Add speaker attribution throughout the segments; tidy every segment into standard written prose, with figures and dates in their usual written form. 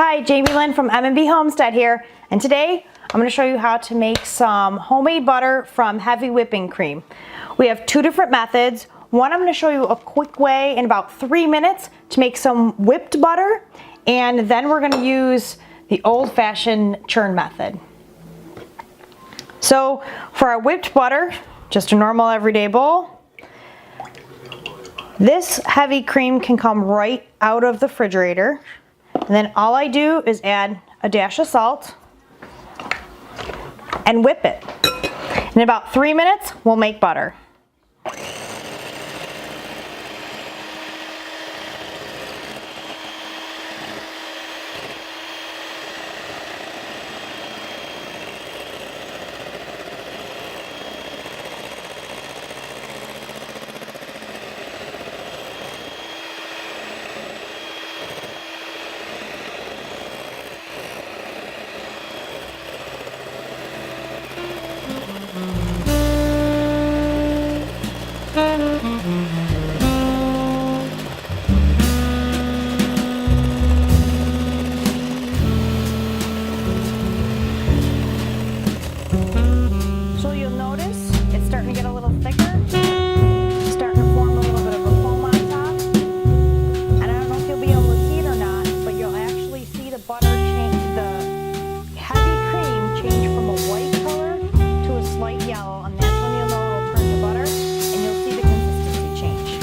Speaker 1: Hi, Jamie Lynn from M&B Homestead here, and today I'm going to show you how to make some homemade butter from heavy whipping cream. We have two different methods. One, I'm going to show you a quick way in about 3 minutes to make some whipped butter, and then we're going to use the old-fashioned churn method. So for our whipped butter, just a normal everyday bowl. This heavy cream can come right out of the refrigerator. And then all I do is add a dash of salt and whip it. In about 3 minutes, we'll make butter. So you'll notice it's starting to get a little thicker, starting to form a little bit of a foam on top. And I don't know if you'll be able to see it or not, but you'll actually see the butter change, the heavy cream change from a white color to a slight yellow, and that's when you'll know it'll turn to butter, and you'll see the consistency change.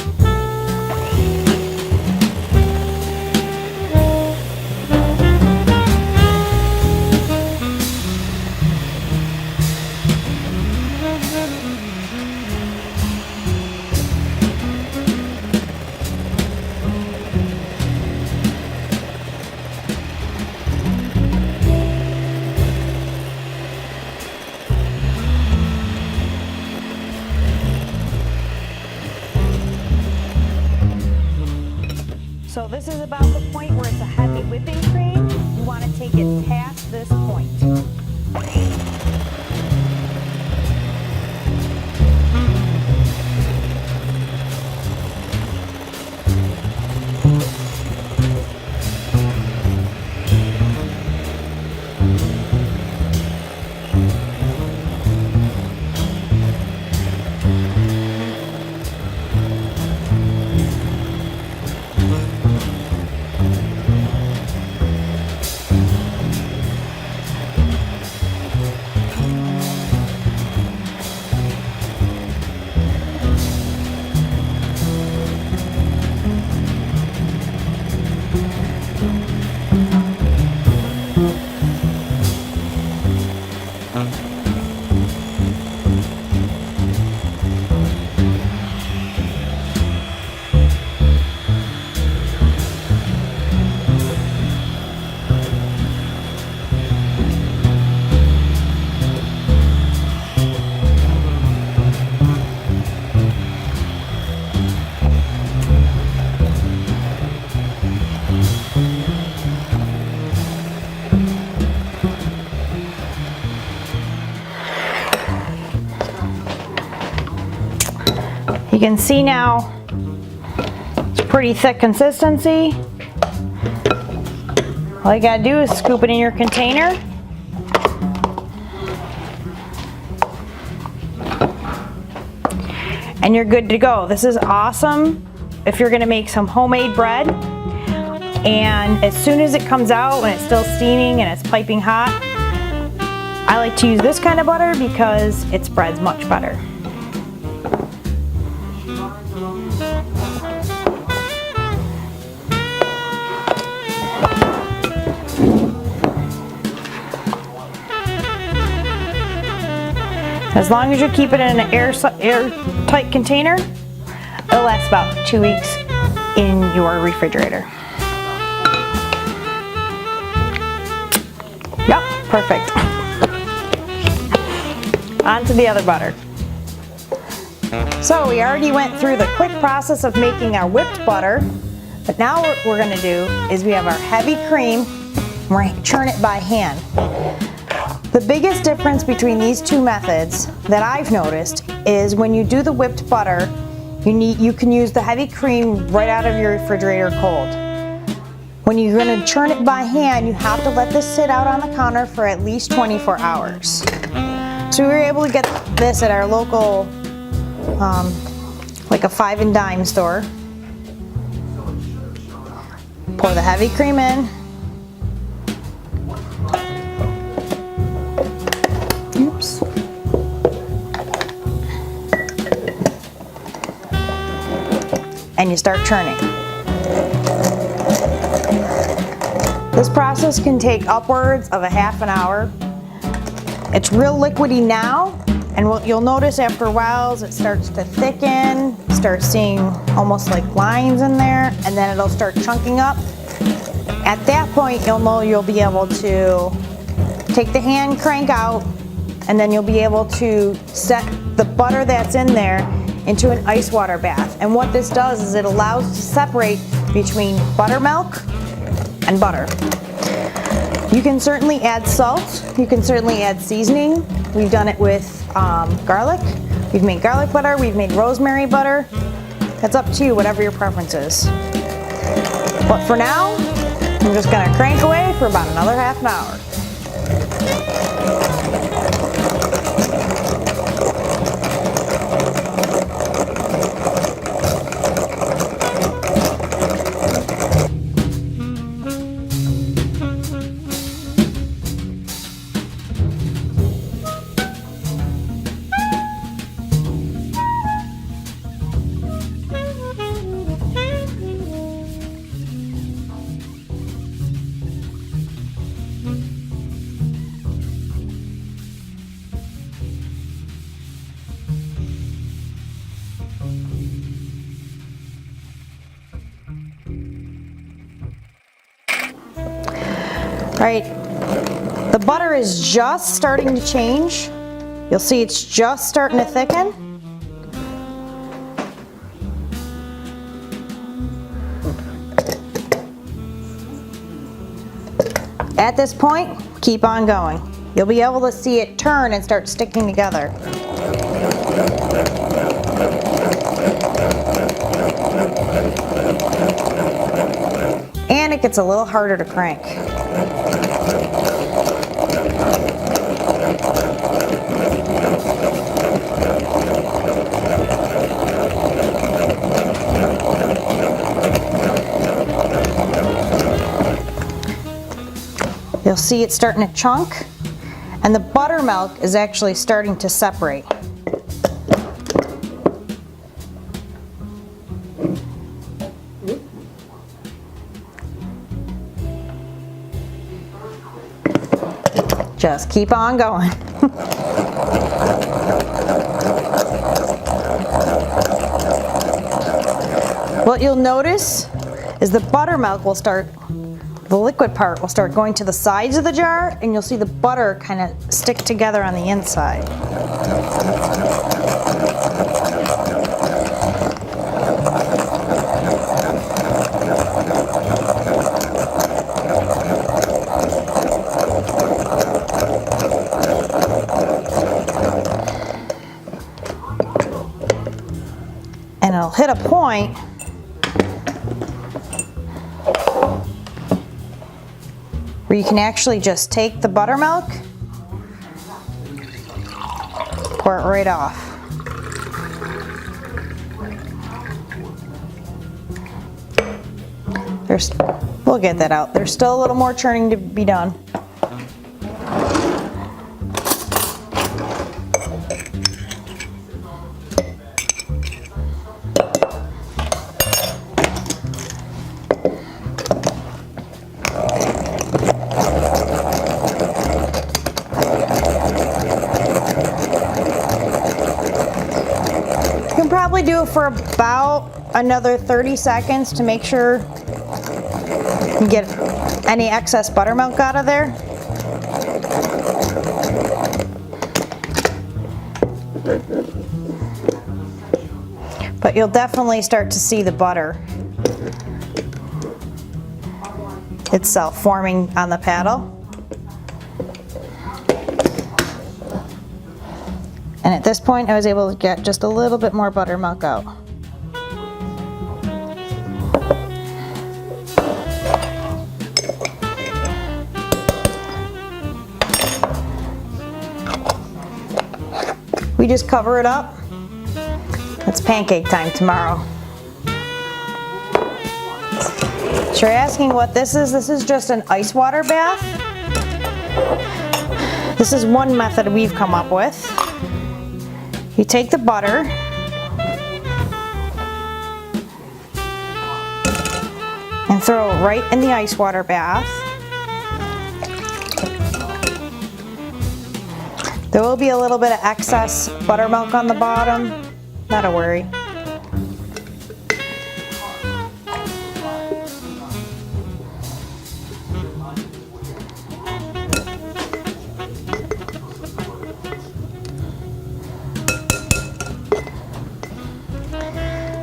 Speaker 1: So this is about the point where it's a heavy whipping cream. You want to take it past this point. You can see now it's pretty thick consistency. All you gotta do is scoop it in your container. And you're good to go. This is awesome if you're gonna make some homemade bread. And as soon as it comes out, when it's still steaming and it's piping hot, I like to use this kind of butter because it spreads much better. As long as you keep it in an airtight container, it'll last about 2 weeks in your refrigerator. Yep, perfect. On to the other butter. So we already went through the quick process of making our whipped butter, but now what we're going to do is we have our heavy cream, and we're going to churn it by hand. The biggest difference between these two methods that I've noticed is when you do the whipped butter, you can use the heavy cream right out of your refrigerator cold. When you're going to churn it by hand, you have to let this sit out on the counter for at least 24 hours. So we were able to get this at our local, like a 5 and dime store. Pour the heavy cream in. Oops. And you start churning. This process can take upwards of a half an hour. It's real liquidy now, and what you'll notice after a while is it starts to thicken, start seeing almost like lines in there, and then it'll start chunking up. At that point, you'll know you'll be able to take the hand crank out, and then you'll be able to set the butter that's in there into an ice water bath. And what this does is it allows to separate between buttermilk and butter. You can certainly add salt, you can certainly add seasoning. We've done it with garlic. We've made garlic butter, we've made rosemary butter. That's up to you, whatever your preference is. But for now, I'm just gonna crank away for about another half an hour. Right, the butter is just starting to change. You'll see it's just starting to thicken. At this point, keep on going. You'll be able to see it turn and start sticking together. And it gets a little harder to crank. You'll see it's starting to chunk, and the buttermilk is actually starting to separate. Just keep on going. What you'll notice is the buttermilk will start, the liquid part will start going to the sides of the jar, and you'll see the butter kind of stick together on the inside. And it'll hit a point where you can actually just take the buttermilk, pour it right off. We'll get that out. There's still a little more churning to be done. Probably do it for about another 30 seconds to make sure you get any excess buttermilk out of there. But you'll definitely start to see the butter itself forming on the paddle. And at this point, I was able to get just a little bit more buttermilk out. We just cover it up. It's pancake time tomorrow. So you're asking what this is? This is just an ice water bath. This is one method we've come up with. You take the butter, and throw it right in the ice water bath. There will be a little bit of excess buttermilk on the bottom, not a worry.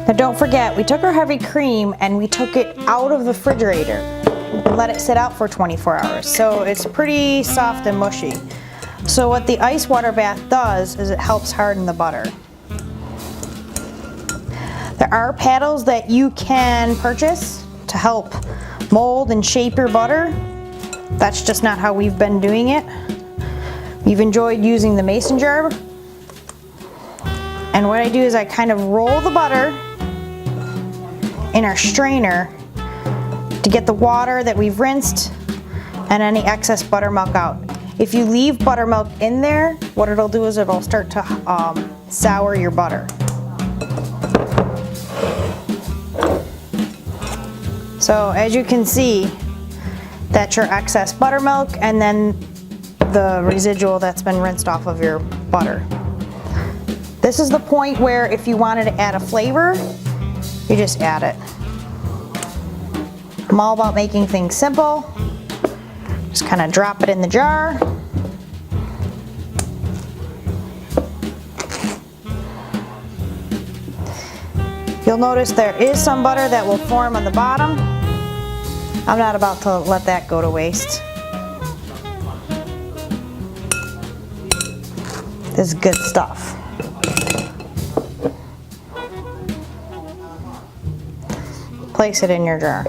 Speaker 1: Now don't forget, we took our heavy cream and we took it out of the refrigerator and let it sit out for 24 hours. So it's pretty soft and mushy. So what the ice water bath does is it helps harden the butter. There are paddles that you can purchase to help mold and shape your butter. That's just not how we've been doing it. We've enjoyed using the mason jar. And what I do is I kind of roll the butter in our strainer to get the water that we've rinsed and any excess buttermilk out. If you leave buttermilk in there, what it'll do is it'll start to sour your butter. So as you can see, that's your excess buttermilk and then the residual that's been rinsed off of your butter. This is the point where if you wanted to add a flavor, you just add it. I'm all about making things simple. Just kind of drop it in the jar. You'll notice there is some butter that will form on the bottom. I'm not about to let that go to waste. This is good stuff. Place it in your jar.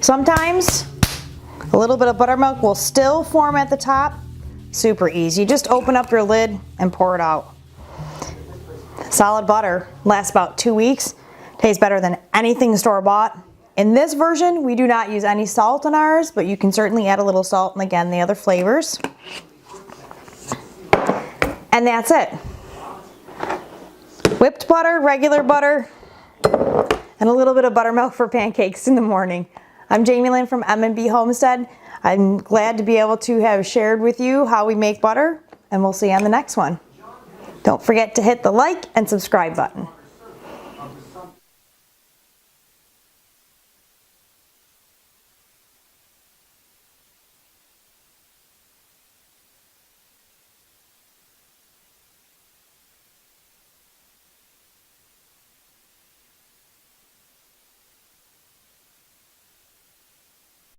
Speaker 1: Sometimes a little bit of buttermilk will still form at the top. Super easy. Just open up your lid and pour it out. Solid butter lasts about 2 weeks. Tastes better than anything store-bought. In this version, we do not use any salt in ours, but you can certainly add a little salt and again, the other flavors. And that's it. Whipped butter, regular butter, and a little bit of buttermilk for pancakes in the morning. I'm Jamie Lynn from M&B Homestead. I'm glad to be able to have shared with you how we make butter, and we'll see you on the next one. Don't forget to hit the like and subscribe button.